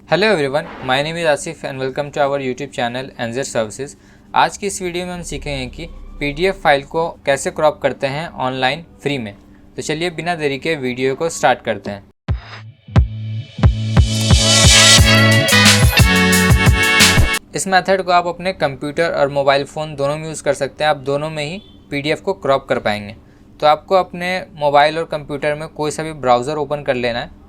Hello everyone, my name is Asif and welcome to our YouTube channel NZ services. आज की इस video में हम सीखेंगे कि पीडीएफ फाइल को कैसे क्रॉप करते हैं ऑनलाइन फ्री में। तो चलिए बिना देरी के वीडियो को स्टार्ट करते हैं। इस मेथड को आप अपने कंप्यूटर और मोबाइल फ़ोन दोनों में यूज़ कर सकते हैं। आप दोनों में ही पीडीएफ को क्रॉप कर पाएंगे। तो आपको अपने मोबाइल और कंप्यूटर में कोई सा भी ब्राउज़र ओपन कर लेना है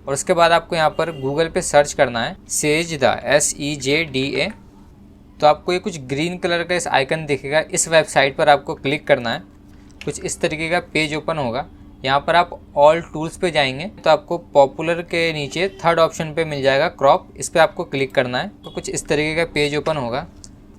और उसके बाद आपको यहाँ पर गूगल पे सर्च करना है सेजदा SEJDA। तो आपको ये कुछ ग्रीन कलर का इस आइकन दिखेगा। इस वेबसाइट पर आपको क्लिक करना है। कुछ इस तरीके का पेज ओपन होगा। यहाँ पर आप ऑल टूल्स पे जाएंगे तो आपको पॉपुलर के नीचे थर्ड ऑप्शन पे मिल जाएगा क्रॉप। इस पर आपको क्लिक करना है तो कुछ इस तरीके का पेज ओपन होगा।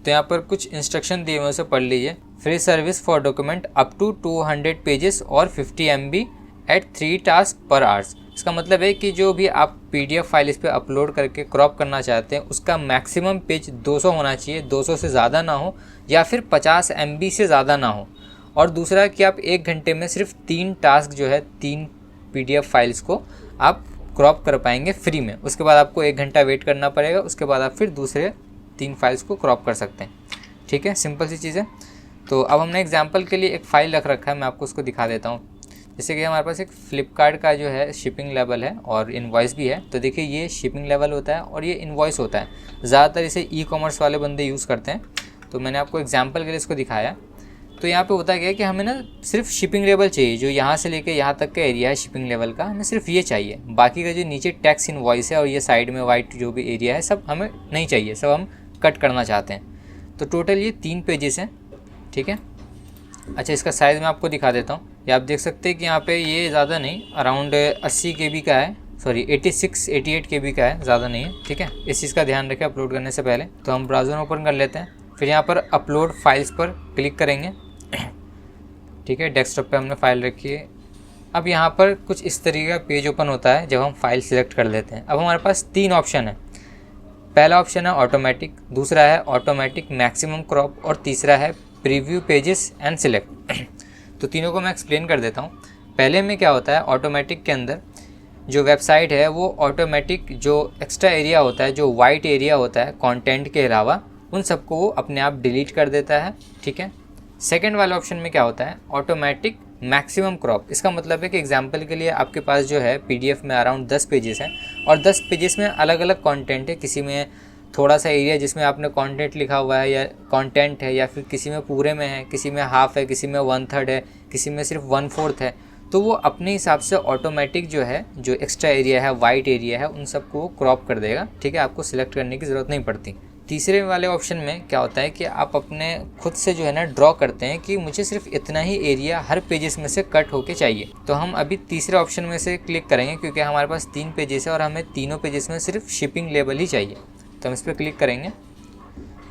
तो यहाँ पर कुछ इंस्ट्रक्शन दिए हुए उसे पढ़ लीजिए। Free service for document up to 200 pages और 50 MB at 3 task per hours. इसका मतलब है कि जो भी आप पीडीएफ फाइल इस पर अपलोड करके क्रॉप करना चाहते हैं उसका मैक्सिमम पेज 200 होना चाहिए, 200 से ज़्यादा ना हो या फिर 50 MB से ज़्यादा ना हो। और दूसरा कि आप 1 घंटे में सिर्फ 3 टास्क जो है 3 पीडीएफ फाइल्स को आप क्रॉप कर पाएंगे फ्री में। उसके बाद आपको 1 घंटा वेट करना पड़ेगा। उसके बाद आप फिर दूसरे 3 फाइल्स को क्रॉप कर सकते हैं। ठीक है, सिंपल सी चीज़ है। तो अब हमने एग्जाम्पल के लिए एक फ़ाइल रख रखा है, मैं आपको उसको दिखा देता हूँ। जैसे कि हमारे पास एक फ़्लिपकार्ट का जो है शिपिंग लेवल है और इनवॉइस भी है। तो देखिए ये शिपिंग लेवल होता है और ये इनवॉइस होता है। ज़्यादातर इसे ई-कॉमर्स वाले बंदे यूज़ करते हैं। तो मैंने आपको एग्जांपल के लिए इसको दिखाया। तो यहाँ पे होता क्या है कि हमें ना सिर्फ शिपिंग लेवल चाहिए, जो यहाँ से लेके यहाँ तक का एरिया है शिपिंग लेवल का, हमें सिर्फ ये चाहिए। बाकी का जो नीचे टैक्स इनवॉइस है और ये साइड में वाइट जो भी एरिया है सब हमें नहीं चाहिए, सब हम कट करना चाहते हैं। तो टोटल ये 3 पेजेस हैं। ठीक है, अच्छा इसका साइज़ मैं आपको दिखा देता हूँ। ये आप देख सकते हैं कि यहाँ पे ये ज़्यादा नहीं, अराउंड 80 KB का है, सॉरी 86-88 KB का है, ज़्यादा नहीं है। ठीक है, इस चीज़ का ध्यान रखें अपलोड करने से पहले। तो हम ब्राउज़र ओपन कर लेते हैं, फिर यहाँ पर अपलोड फाइल्स पर क्लिक करेंगे। ठीक है, डेस्कटॉप पे हमने फ़ाइल रखी है। अब यहाँ पर कुछ इस तरीके का पेज ओपन होता है जब हम फाइल सिलेक्ट कर लेते हैं। अब हमारे पास 3 ऑप्शन है। पहला ऑप्शन है ऑटोमेटिक, दूसरा है ऑटोमेटिक मैक्सिमम क्रॉप और तीसरा है प्रीव्यू पेजेस एंड सिलेक्ट। तो तीनों को मैं एक्सप्लेन कर देता हूँ। पहले में क्या होता है, ऑटोमेटिक के अंदर जो वेबसाइट है वो ऑटोमेटिक जो एक्स्ट्रा एरिया होता है, जो वाइट एरिया होता है कंटेंट के अलावा, उन सबको वो अपने आप डिलीट कर देता है। ठीक है, सेकेंड वाले ऑप्शन में क्या होता है, ऑटोमेटिक मैक्सिमम क्रॉप। इसका मतलब है कि एग्जांपल के लिए आपके पास जो है पीडीएफ में अराउंड 10 पेजेस हैं और 10 पेजेस में अलग अलग कंटेंट है। किसी में थोड़ा सा एरिया जिसमें आपने कंटेंट लिखा हुआ है या कंटेंट है, या फिर किसी में पूरे में है, किसी में हाफ है, किसी में 1/3 है, किसी में सिर्फ 1/4 है। तो वो अपने हिसाब से ऑटोमेटिक जो है, जो एक्स्ट्रा एरिया है, वाइट एरिया है, उन सबको वो क्रॉप कर देगा। ठीक है, आपको सिलेक्ट करने की ज़रूरत नहीं पड़ती। तीसरे वाले ऑप्शन में क्या होता है कि आप अपने खुद से जो है ना ड्रॉ करते हैं कि मुझे सिर्फ इतना ही एरिया हर पेजेस में से कट होके चाहिए। तो हम अभी तीसरे ऑप्शन में से क्लिक करेंगे क्योंकि हमारे पास 3 पेजेस है और हमें तीनों पेजेस में सिर्फ शिपिंग लेवल ही चाहिए। तो हम इस पर क्लिक करेंगे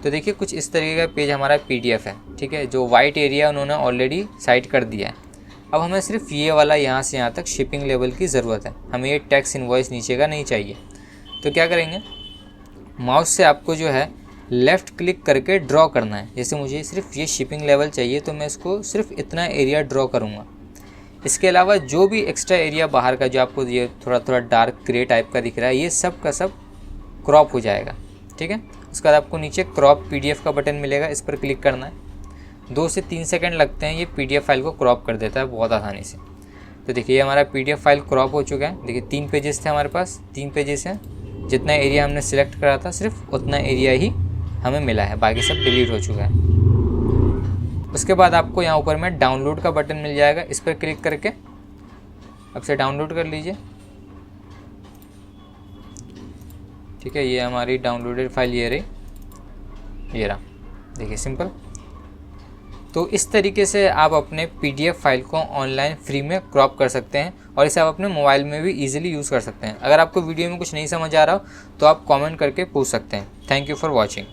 तो देखिए कुछ इस तरीके का पेज हमारा पीडीएफ है। ठीक है, जो वाइट एरिया उन्होंने ऑलरेडी साइड कर दिया है। अब हमें सिर्फ ये वाला यहाँ से यहाँ तक शिपिंग लेवल की ज़रूरत है, हमें ये टैक्स इनवॉइस नीचे का नहीं चाहिए। तो क्या करेंगे, माउस से आपको जो है लेफ़्ट क्लिक करके ड्रॉ करना है। जैसे मुझे सिर्फ ये शिपिंग लेवल चाहिए तो मैं इसको सिर्फ इतना एरिया ड्रॉ करूँगा। इसके अलावा जो भी एक्स्ट्रा एरिया बाहर का जो आपको ये थोड़ा थोड़ा डार्क ग्रे टाइप का दिख रहा है, ये सब का सब क्रॉप हो जाएगा। ठीक है, उसके बाद आपको नीचे क्रॉप पीडीएफ का बटन मिलेगा, इस पर क्लिक करना है। 2 से 3 सेकंड लगते हैं, ये पीडीएफ फाइल को क्रॉप कर देता है बहुत आसानी से। तो देखिए ये हमारा पीडीएफ फाइल क्रॉप हो चुका है। देखिए 3 पेजेस थे हमारे पास, 3 पेजेस हैं। जितना एरिया हमने सिलेक्ट करा था सिर्फ उतना एरिया ही हमें मिला है, बाकी सब डिलीट हो चुका है। उसके बाद आपको यहाँ ऊपर में डाउनलोड का बटन मिल जाएगा, इस पर क्लिक करके अब से डाउनलोड कर लीजिए। ठीक है, ये हमारी डाउनलोडेड फाइल ये रही, ये रहा। देखिए सिंपल। तो इस तरीके से आप अपने पीडीएफ फाइल को ऑनलाइन फ्री में क्रॉप कर सकते हैं और इसे आप अपने मोबाइल में भी इजीली यूज़ कर सकते हैं। अगर आपको वीडियो में कुछ नहीं समझ आ रहा हो तो आप कमेंट करके पूछ सकते हैं। Thank you for watching.